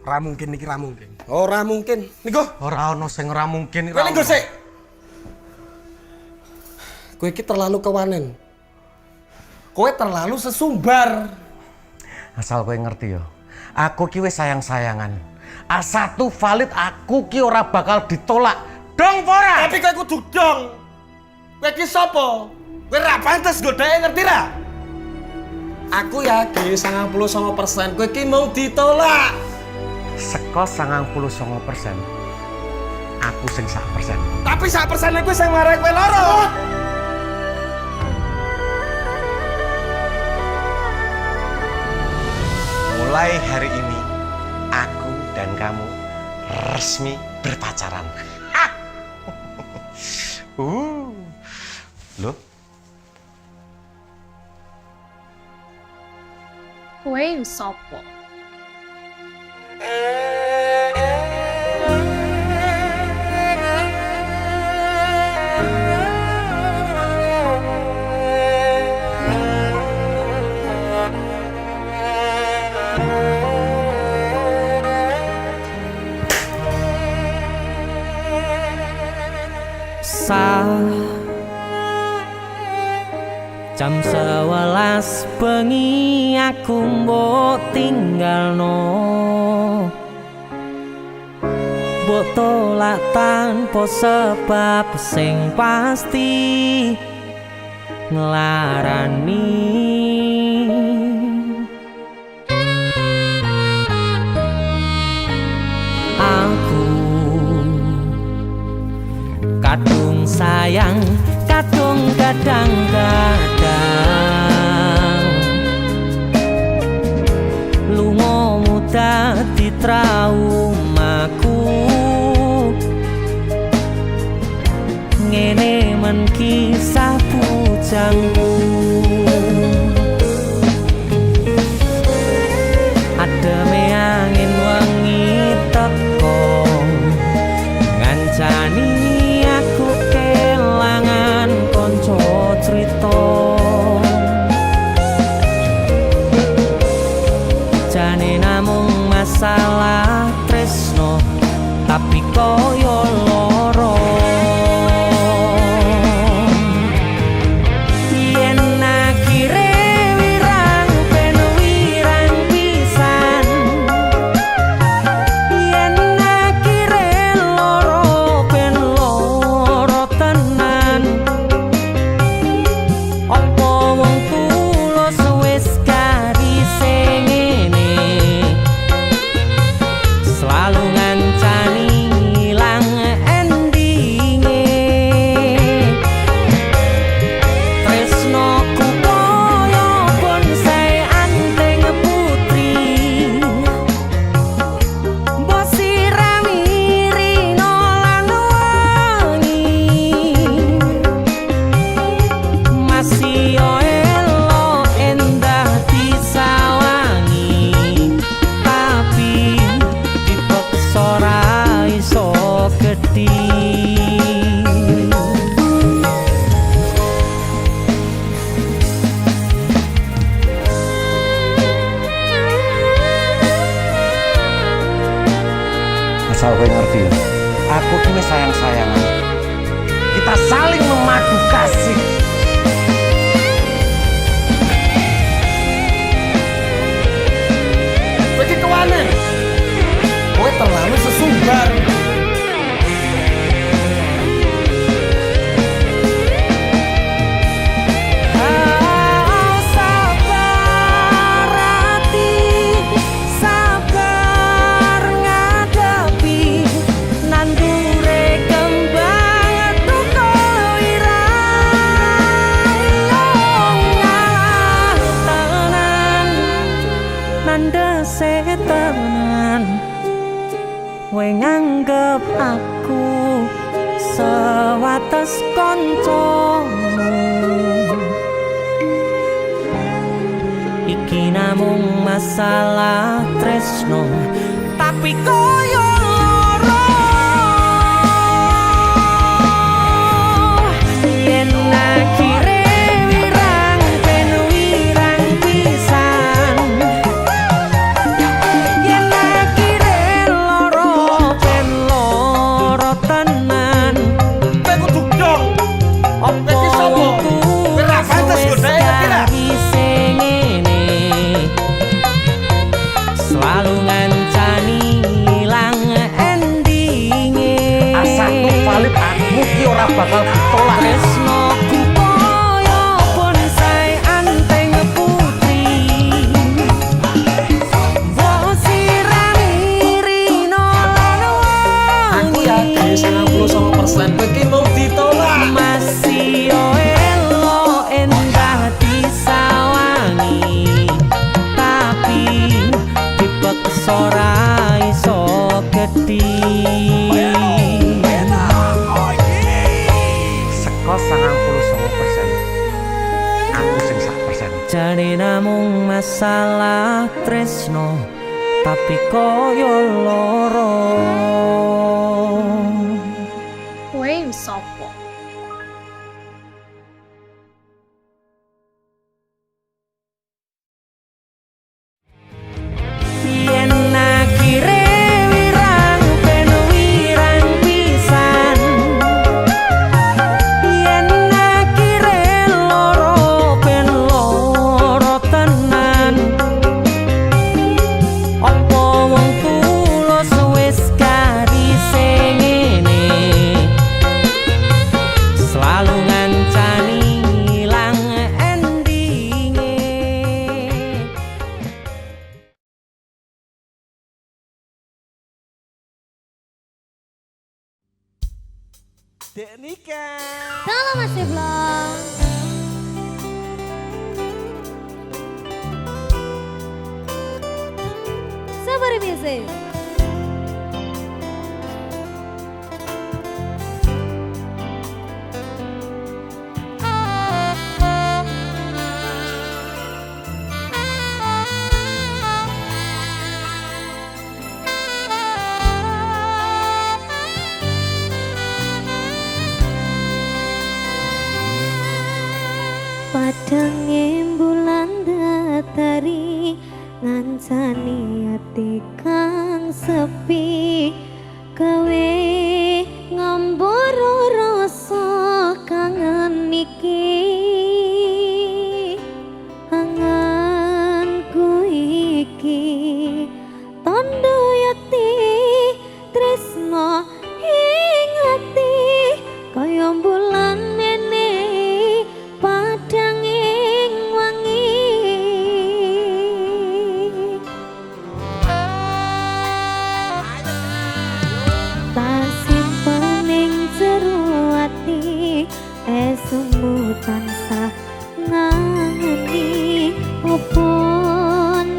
Ora mungkin iki ora mungkin. Ora mungkin. Niku. Ora ono sing ora mungkin. Kowe niku sik. Kowe iki terlalu kewanen. Kowe terlalu sesumbar. Asal kowe ngerti ya. Aku ki wis sayang-sayangan. A1 valid aku ki ora bakal ditolak. Dong ora? Tapi kowe kudu dong. Kowe iki sapa? Kowe ra pantes godheke ngerti ra? Aku yakin 99% kowe iki mau ditolak. Seko 99%. Aku sing 1%. Tapi 1% iku sing marai kowe loro. Mulai hari ini aku dan kamu resmi berpacaran. Loh? Kowe sapa? Jam 11 bengi aku mbok tinggalno, mbok tolak tanpa sebab sing pasti nglarani. Aku kadung sayang, kadung kadang-kadang lunga dadi traumaku. Ngene men kisah bujangku. Ademe angin wengi teko ngancani aku kelangan konco cerita. Jane namung masalah tresno tapi koyo loro. Yen akhire wirang ben wirang pisan, yen akhire loro ben loro tenan. Apa wong tulus wis karise ngene, selalu ngancani ilang endinge. Tresnoku koyo bonsai anting putri, mbok sirami rino lan wangi. Masih elok endah disawangi, tapi dipaksa ra iso gedhi. Asal kowe ngerti ya. Aku ki wis sayang-sayangan. Kita saling memadu kasih. Kowe iki kewanen. Kowe terlalu sesumbar. Sabar hati, sabar ngadepi nandure kembang tuko irang tenan, nandese tenan. Kowe nganggep aku sewates koncomu, iki namung masalah tresno tapi koyo loro. Yen akhire wirang ben wirang pisan, yen akhire ora bakal ditolak. Tresnoku koyo bonsai anteng putri. Wo sirami-rino lan Aku yakin 99% kowe iki mau ditolak. masih yo elo endah disawangi, tapi dipeksa ora iso gedhi. Seko 99%. Aku sing 1%. Jane namung masalah tresno, tapi koyo loro. Kowe sopo? Yen akhire wirang ben wirang pisan, yen akhire loro ben loro tenan. Apa wong tulus wis garise ngene, selalu ngancani ilang endinge. Dek nikah. Halo Mas Vlog. Sabar biasa. Padange bulan datari ngancani ati kang sepi, gawe ngambara rasa kangen iki. Anganku iki tondo yati tresno ing ati kaya bulan nene padang ing wangi. Tak simpen ing jero ati esmu tansah ngangeni. Opo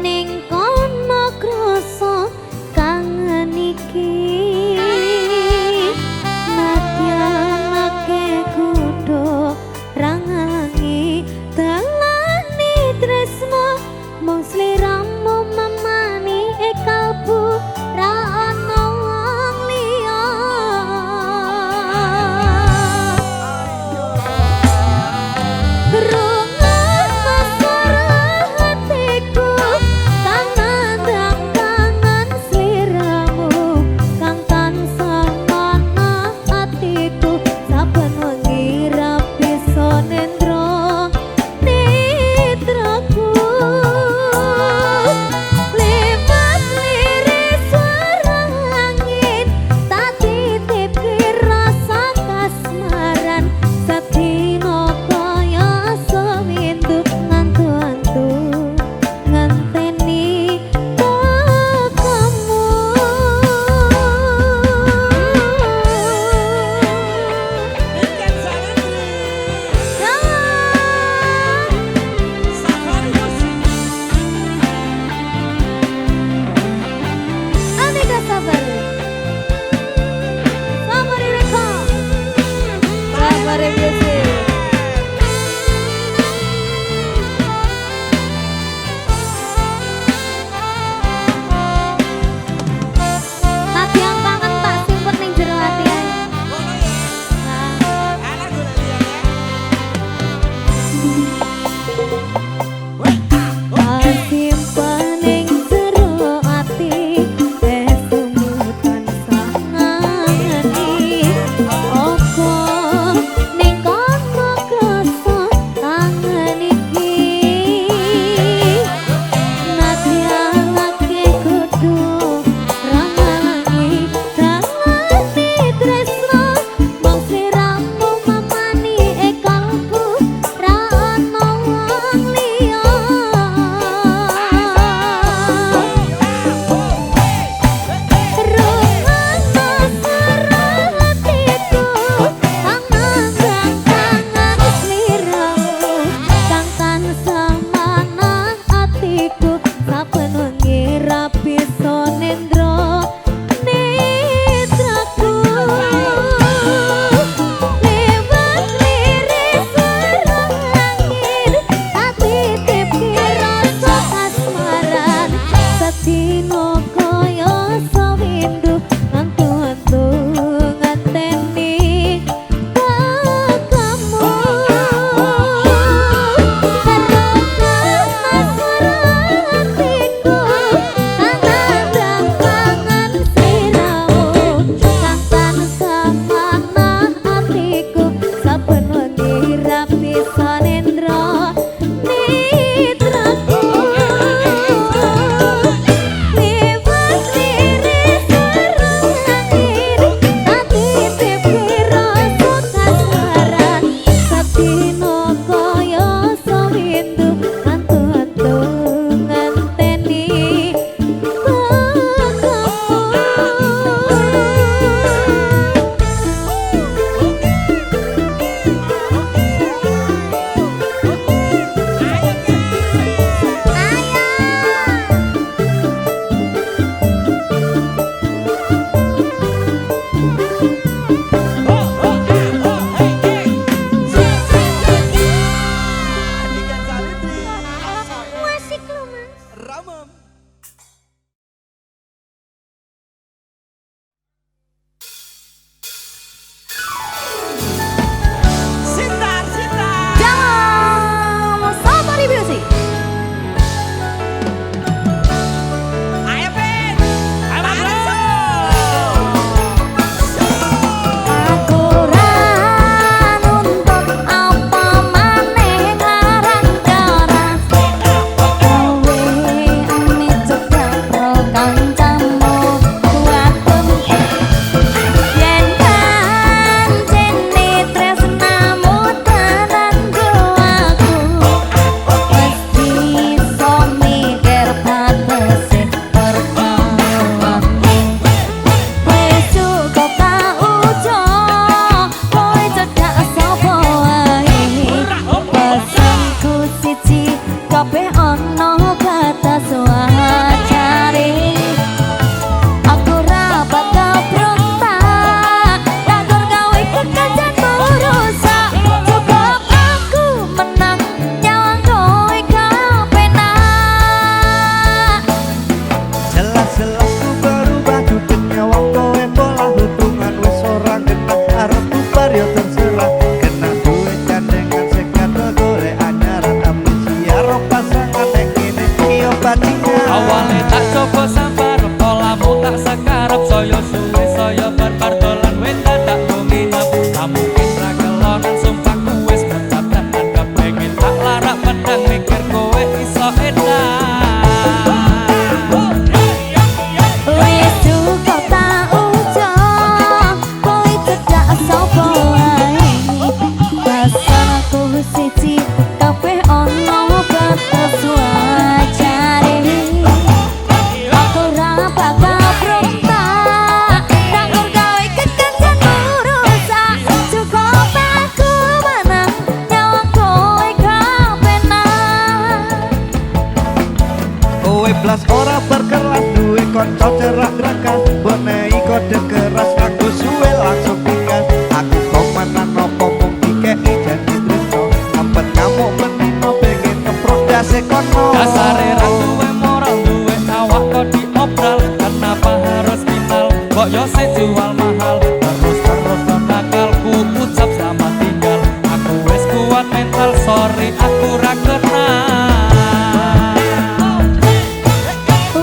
ning kono krasa kangen iki, nadyanake kudu rangangi telani tresno mung sliramu mamani kalbu ra ono wong liya. Rungan masara hati tau cerak gerakan Bonei kode keras aku suwe langsung pikas Aku komanan nopo mung dikei janji tresno Ampet ngamuk menino pengen ngeprok dase kono Dasare ra duwe moral duwe awak kok diobral Kenapa harus vital kok yo se jual mahal Terus nakalku ucap selamat tinggal Aku wis kuat mental sorry aku ra kenal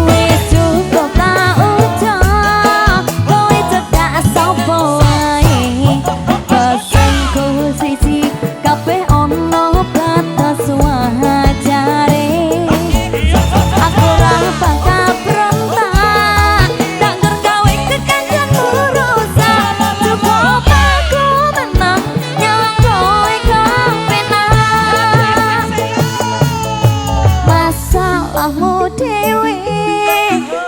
Wis cukup tak ucap kowe cedak sapa wae pesenku siji kabeh ono batas wajare aku ora bakal berontak tak ngergawe kekancan urusan cukup aku menang nyawang kowe kepenak masalahmu dewe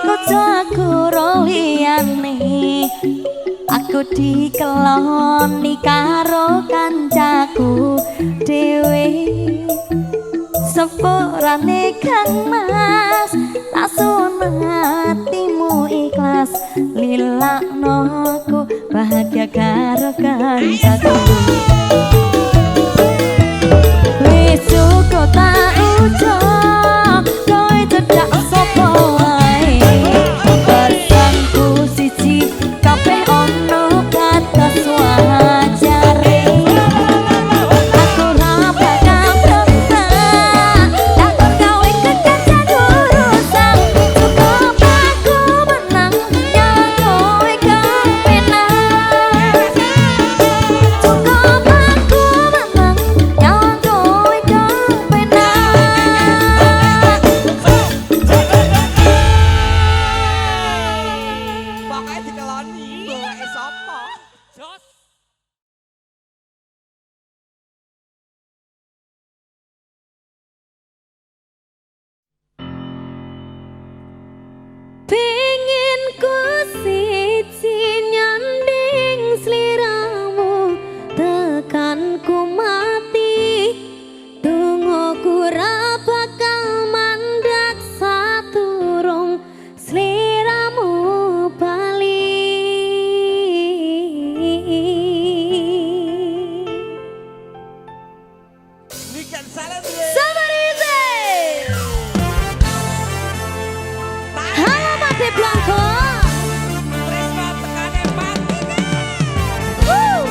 kudu aku roliyane aku dikeloni karo kancaku dewe sepurane Kang Mas tasun hatimu ikhlas lilakno aku bahagia karo kancaku wis cukup tak ucap kowe cedak sapa wae pesanku siji kabeh ono batas wajare aku ora bakal berontak takon gawe kekancan urusan cukup aku menang nyawang kowe kepenak cukup aku menang nyawang kowe kepenak Pokoke dikeloni goleke sapa jos Pengen ku siji nyanding sliramu tekan ku mati tunggu ra bakal mandek saturung sliramu bali Sabarize Halo Mate Blanco Tresno tekane pati Woo!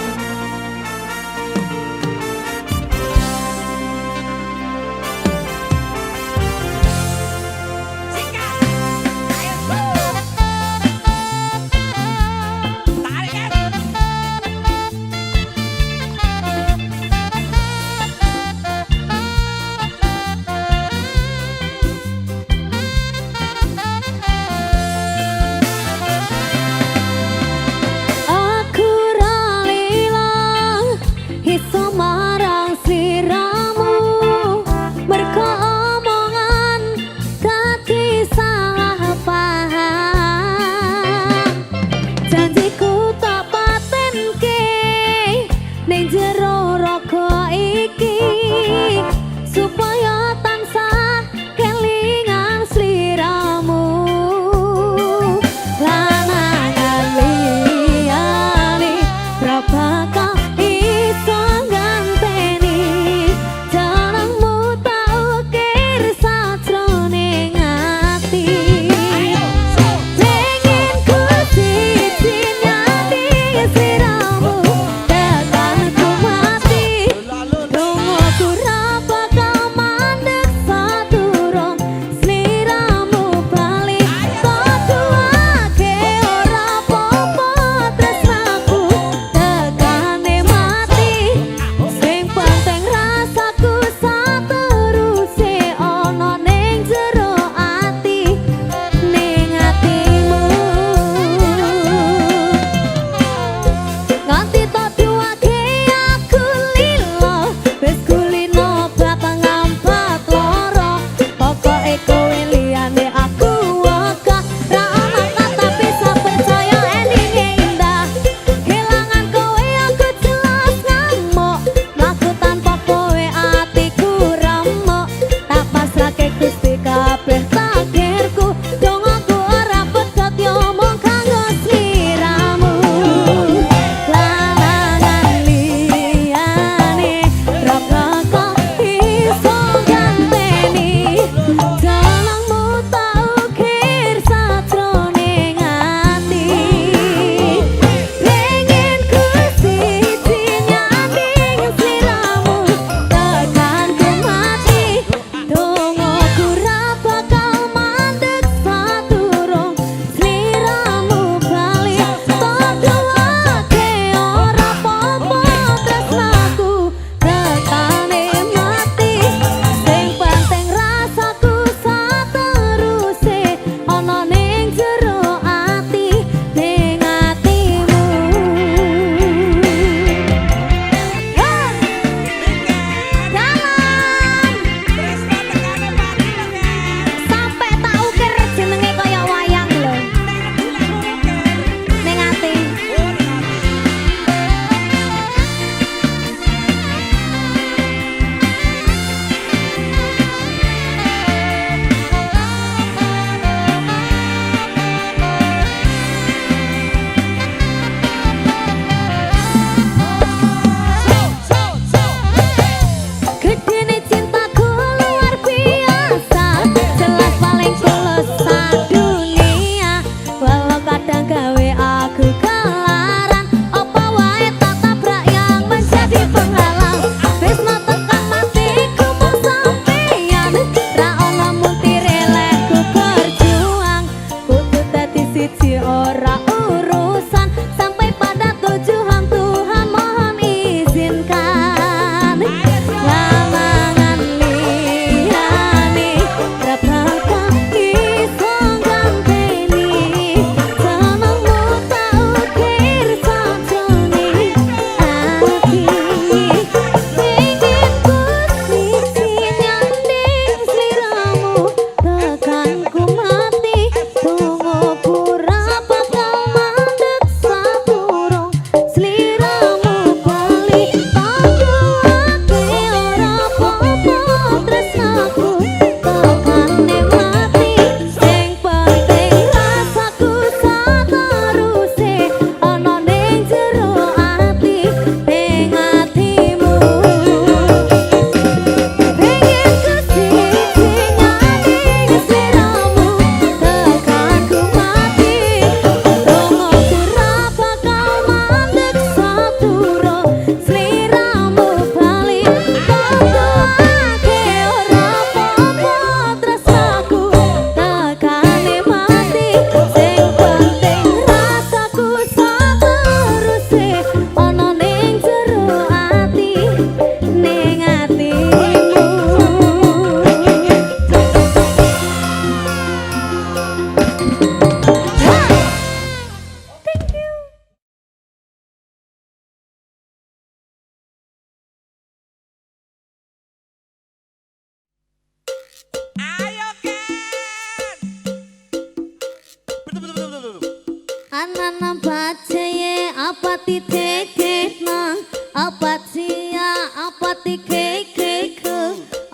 Anana bacaye apa titik nang apa cia apa titik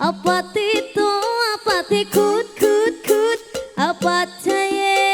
apa tito apa tikut kut kut apa caye.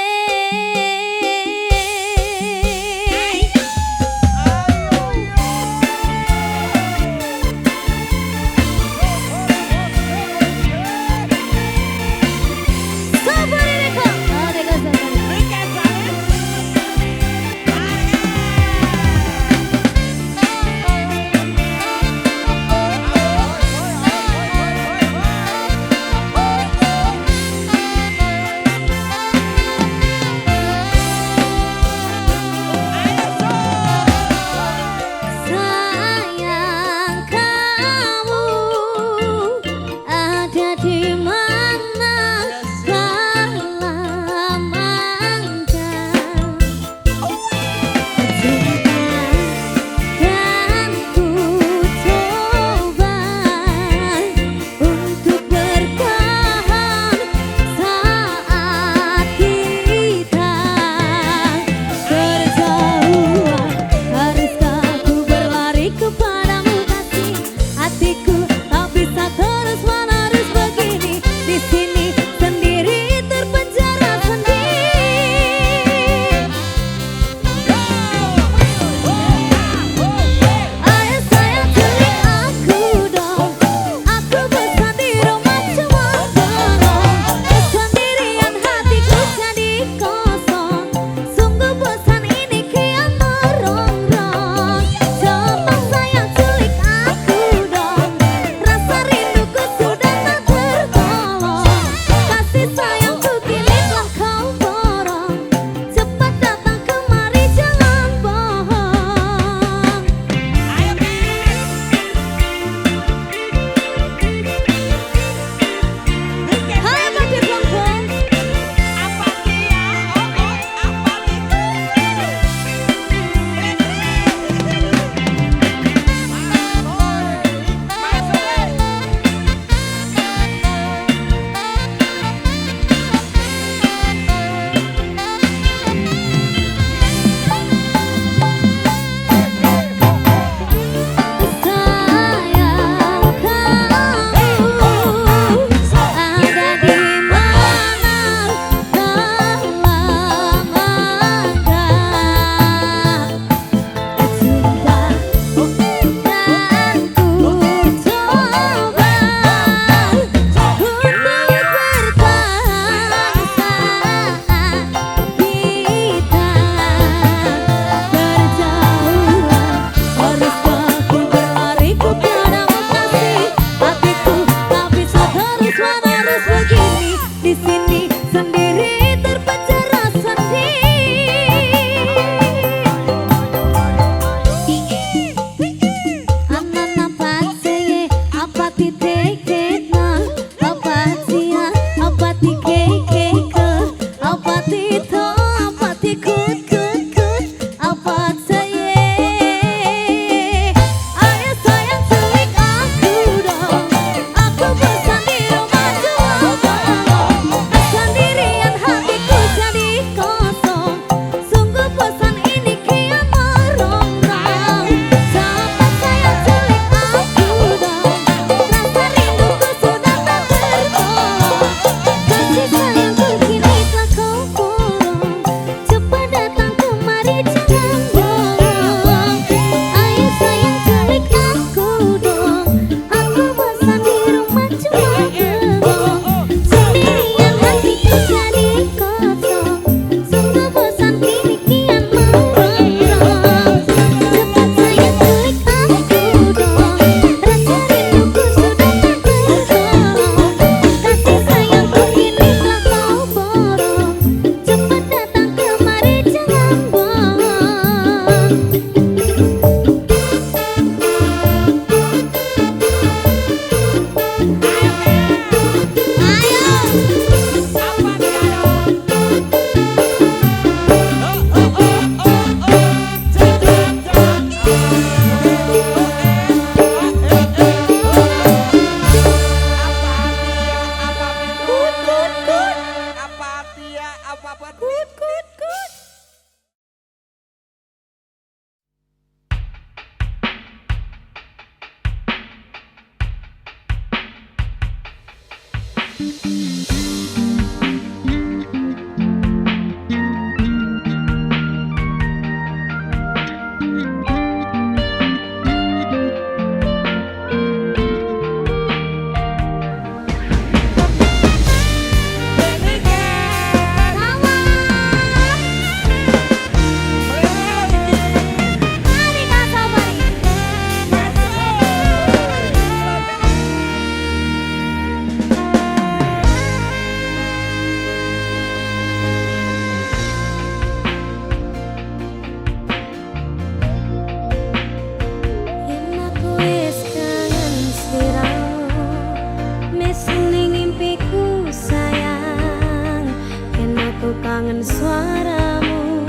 seni ngimpiku sayang, yen aku kangen suaramu,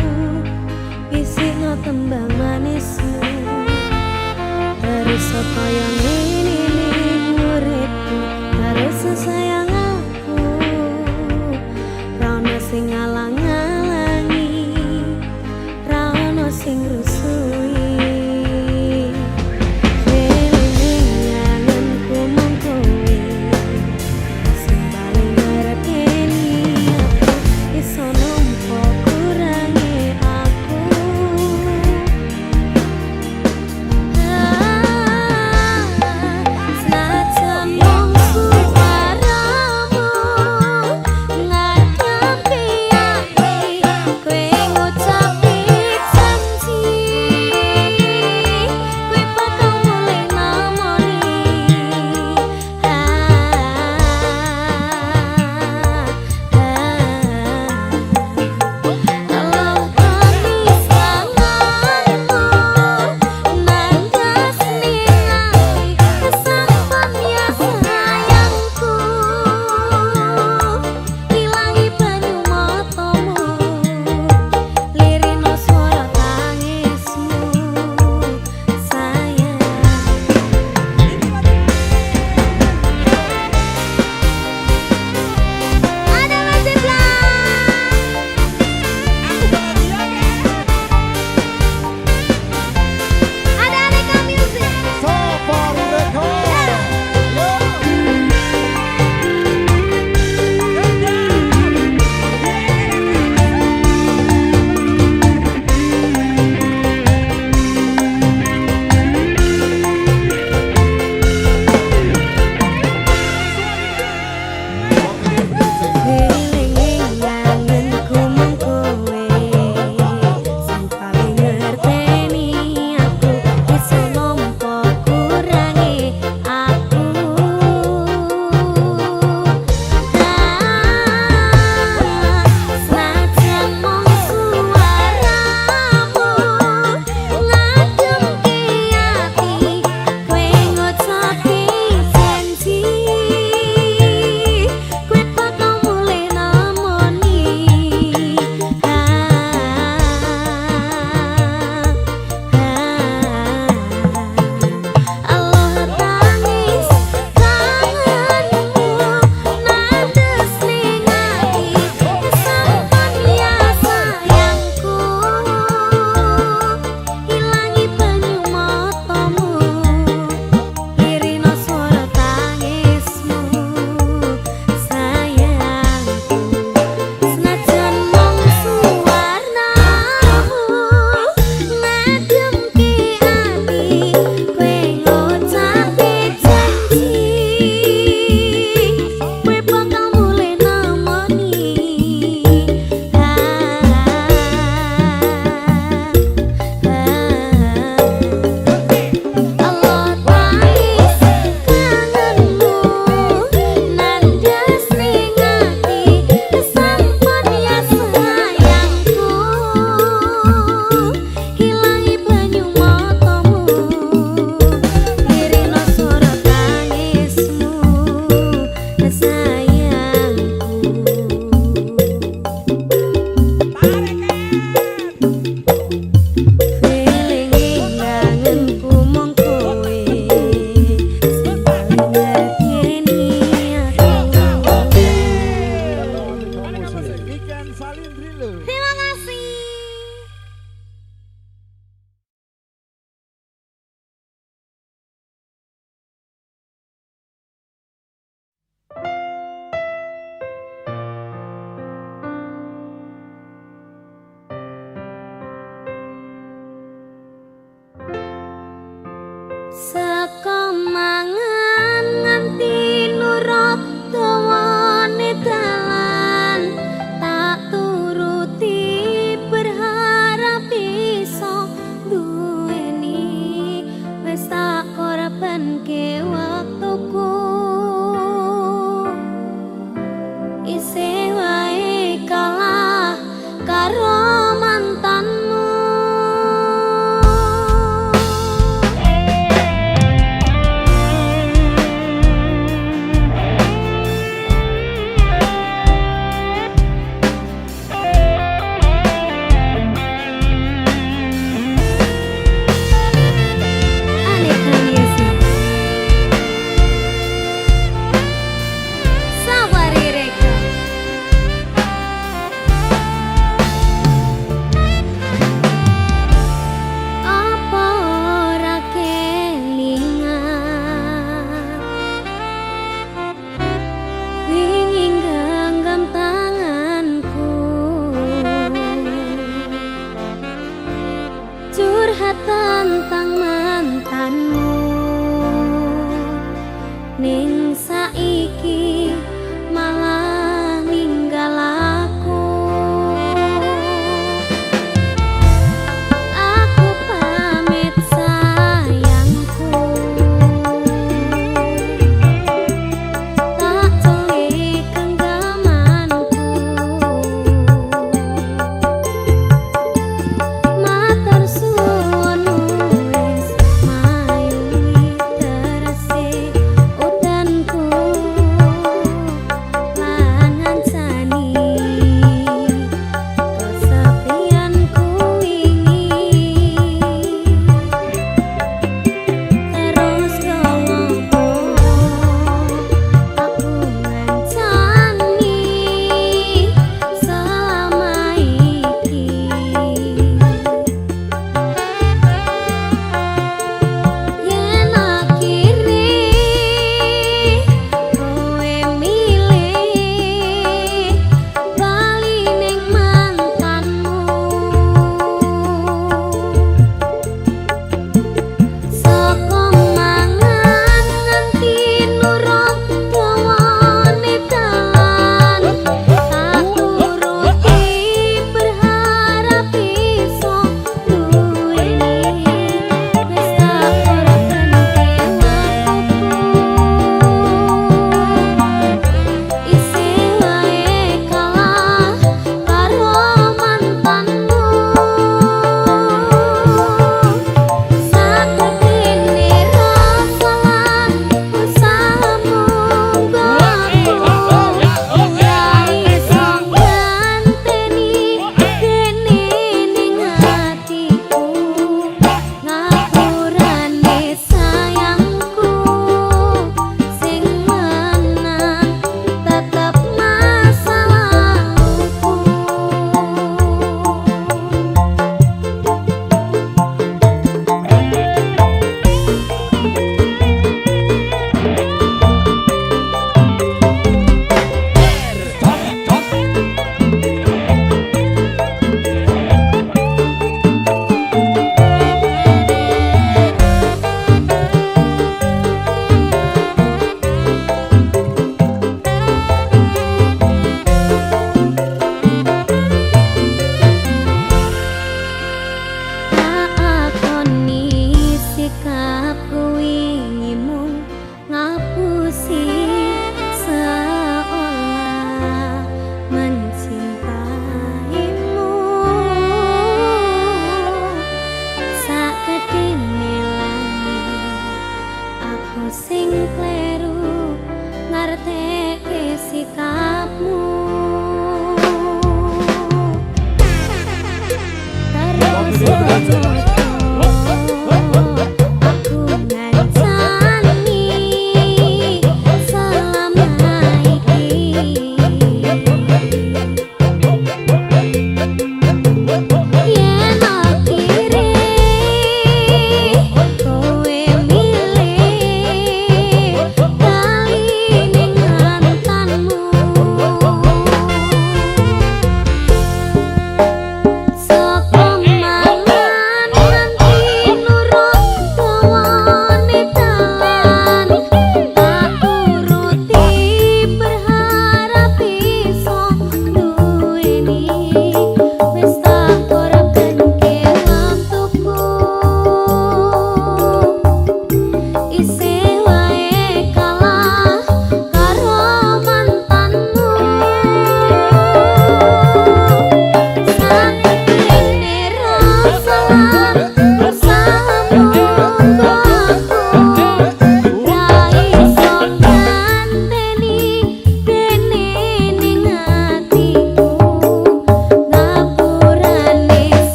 isi no tembang manismu. Terus kaya ngene uripku, terus sayang aku, rana sing ngalang-alangi, rana sing rusui.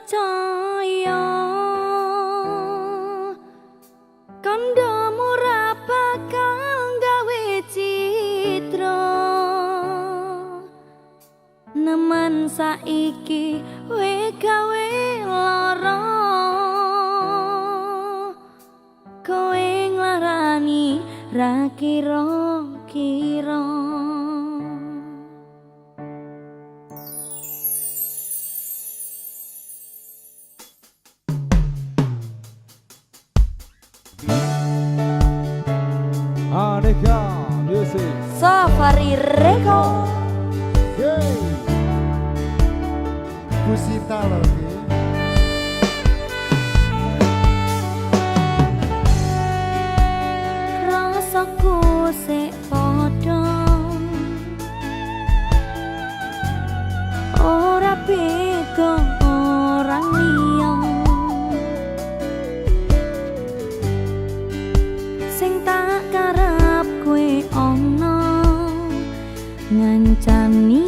percaya kandamu ra bakal gawe citra nemen saiki we gawe lara kowe nglarani ra kira-kira. Aneka Music. Safari Record. Pusita lagi. Rasaku sik padha ora beda orang liya sing tak karep kowe ana ngancani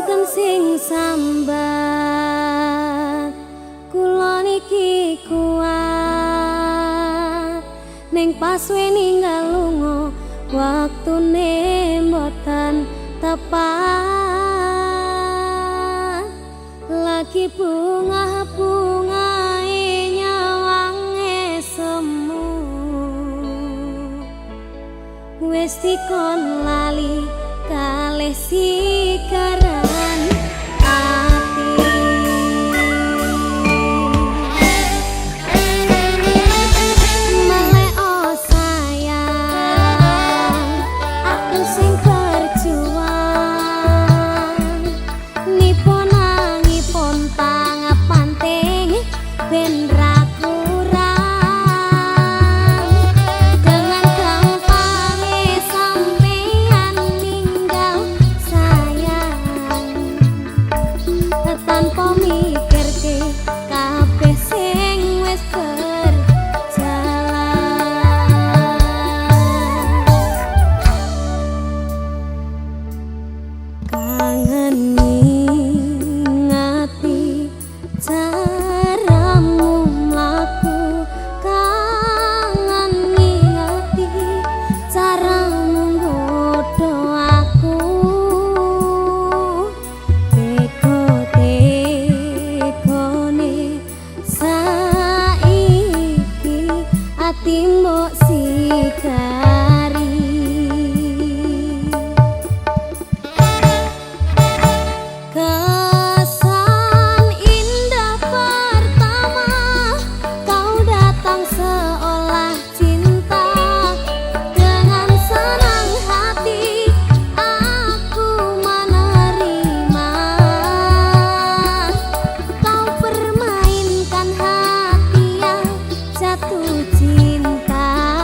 sinten sing sambat kula niki kuat ning pas ninggal lunga waktune mboten tepat lagi bunga-bungae nyawange semu wis dikon lali kalih sikaran ati melek oh sayang aku sing berjuang nipun nangipun pangapanting ben ra kurang dengan gampangnya sampeyan ninggal sayang tanpa mikirke kabeh sing wis berjalan kangen ngati caramu mlaku kangen ngati caramu nggodho aku teko-tekone saiki ati mbok sikari kesan indah pertama kau datang seolah cinta dengan senang hati aku menerima kau permainkan hati yang jatuh cinta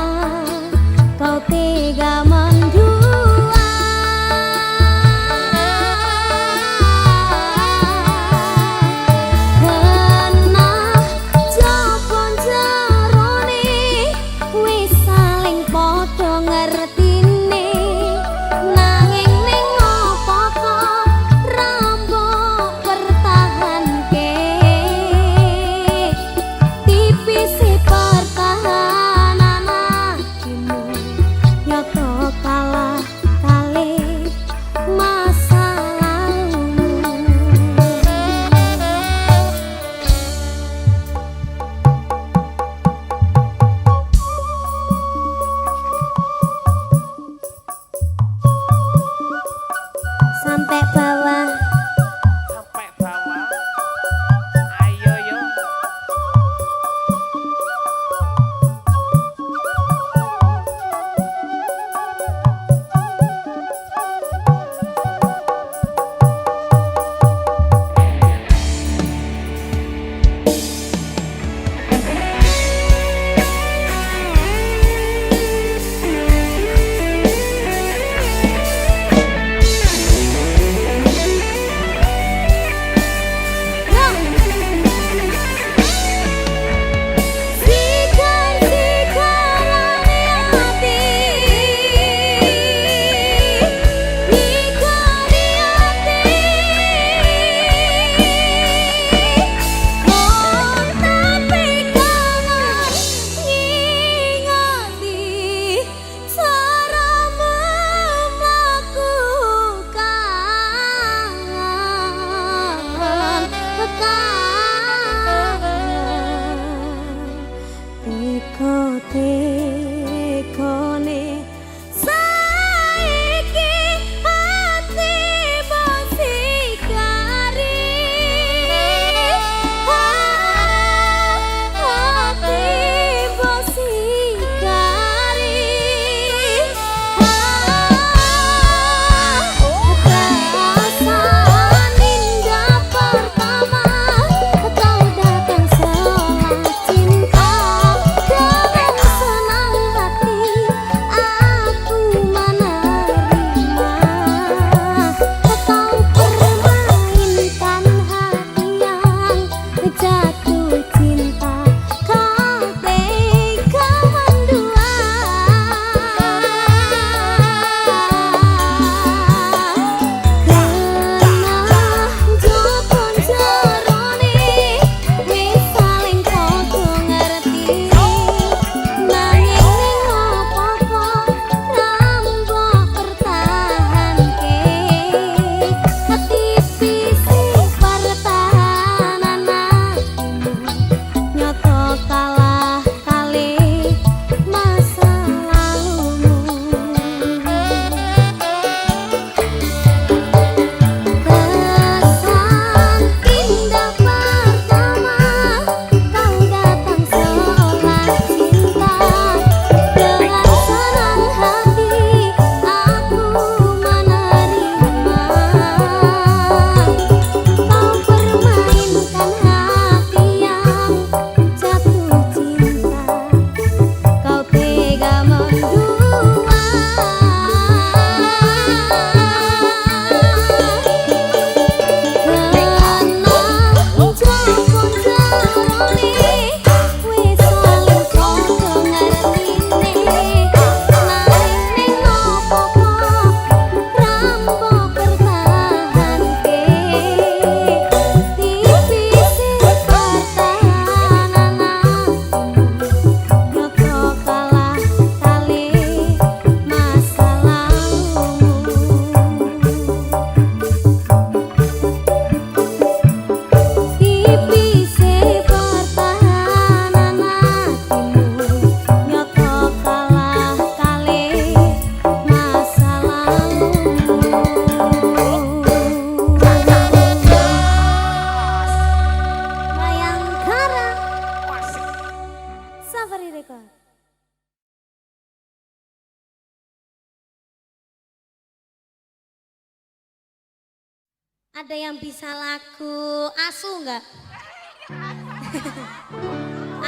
Ada yang bisa lagu asu nggak?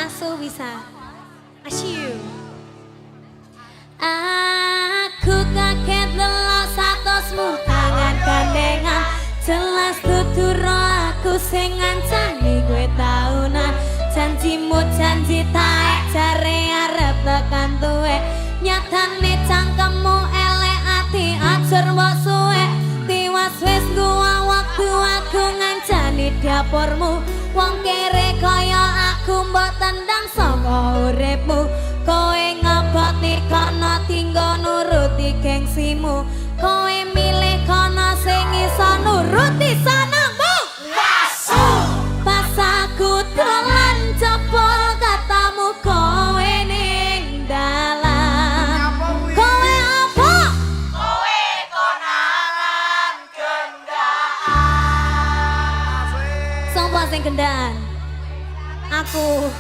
Asu bisa. Asyu. Aku kaget delok satosmu tangan gandengan. Jelas tuturo aku sing ngancani gue taunan. Janjimu janji taek jare arep tekan tuwe. Nyatane cangkemmu elek ati ajur mbok suwe. Tiwas wis gua waktu aku ngancani dapurmu. Wong kere kaya aku mbok tendang saka uripmu. Kowe ngeboti kono tinggo nuruti gengsimu. Kowe milih kono sing iso nuruti senengmu. Wasu pas aku dolan jebol katamu kowe ning dalan. Kowe apa? Kowe konangan gendaan. Sopo sing gendaan? Aku.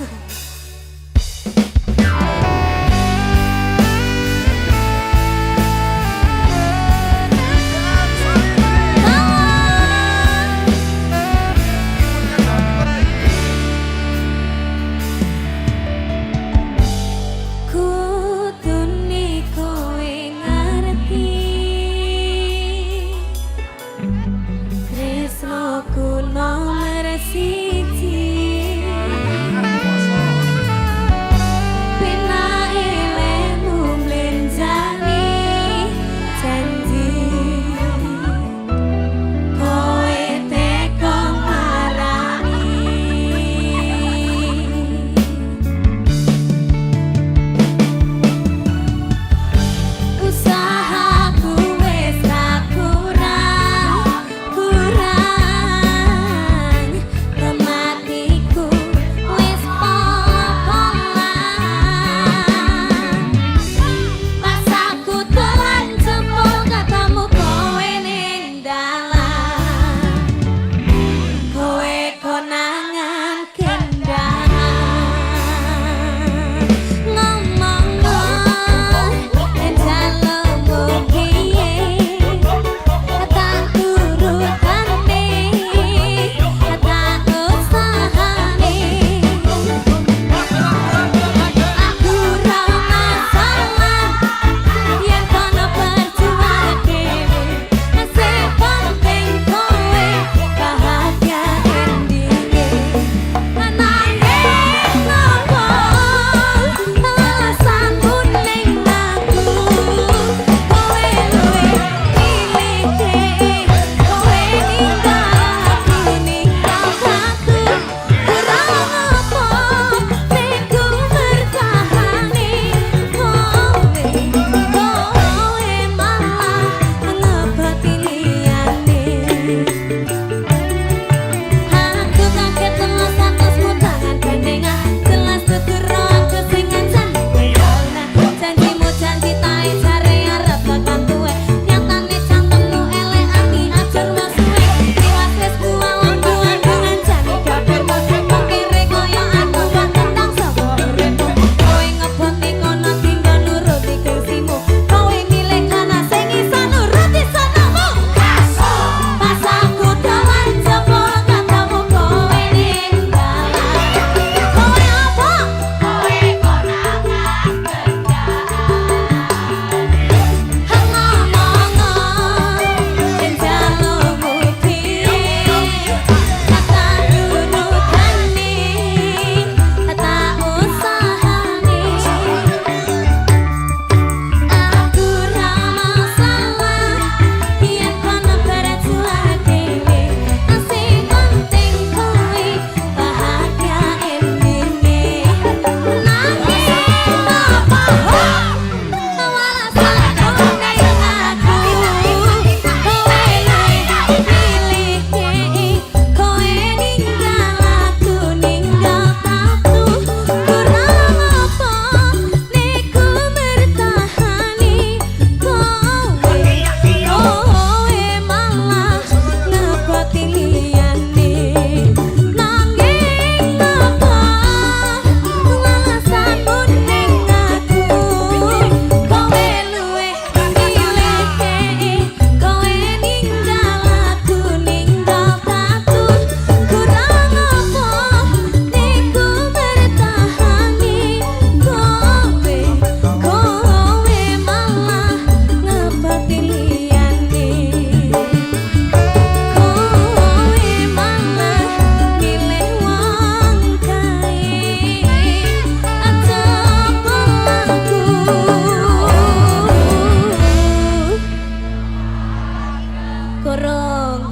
kurung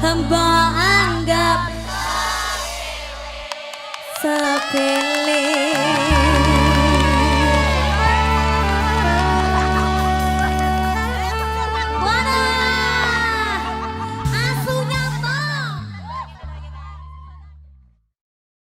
hamba anggap sepele.